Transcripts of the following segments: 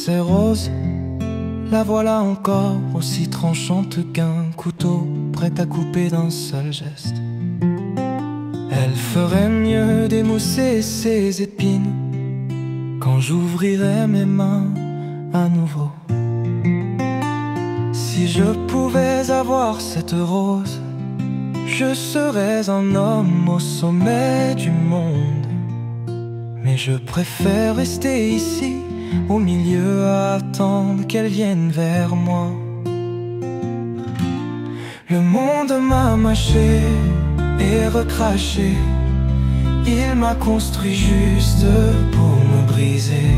ces roses, la voilà encore aussi tranchante qu'un couteau, prête à couper d'un seul geste. Elle ferait mieux d'émousser ses épines quand j'ouvrirais mes mains à nouveau. Si je pouvais avoir cette rose, je serais un homme au sommet du monde. Mais je préfère rester ici, au milieu, à attendre qu'elle vienne vers moi. Le monde m'a mâché et recraché, il m'a construit juste pour me briser.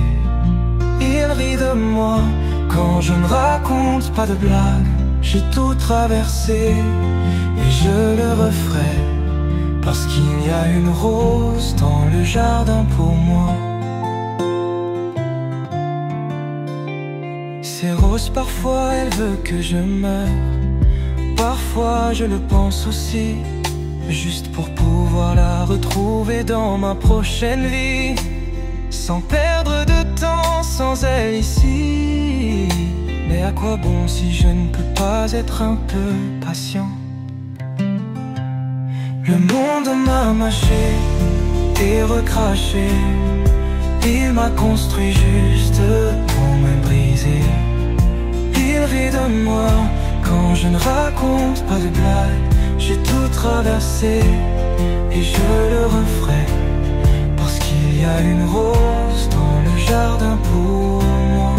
Il rit de moi quand je ne raconte pas de blagues. J'ai tout traversé et je le referai, parce qu'il y a une rose dans le jardin pour moi. Ces roses, parfois elle veut que je meure, parfois je le pense aussi, juste pour pouvoir la retrouver dans ma prochaine vie. Sans perdre de temps sans elle ici. Mais à quoi bon si je ne peux pas être un peu patient? Le monde m'a mâché et recraché, il m'a construit juste pour me briser. Il rit de moi quand je ne raconte pas de blagues. J'ai tout traversé et je le referai, parce qu'il y a une rose dans le jardin pour moi.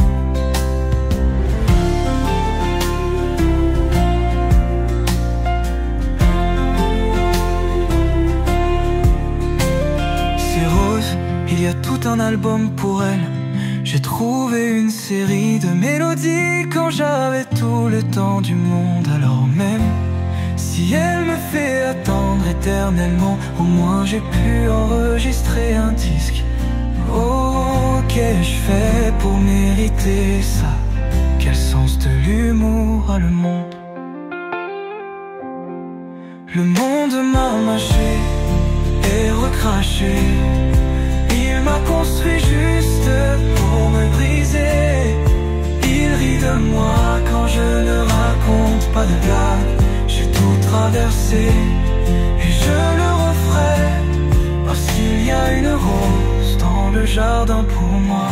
Ces roses, il y a tout un album pour elles. J'ai trouvé une série de mélodies quand j'avais tout le temps du monde. Alors même si elle me fait attendre éternellement, au moins j'ai pu enregistrer un disque. Oh, qu'ai-je fait pour mériter ça? Quel sens de l'humour a le monde? Le monde m'a mâché et recraché, il m'a construit juste pour me briser. Il rit de moi quand je ne raconte pas de blagues. J'ai tout traversé et je le referai, parce qu'il y a une rose dans le jardin pour moi.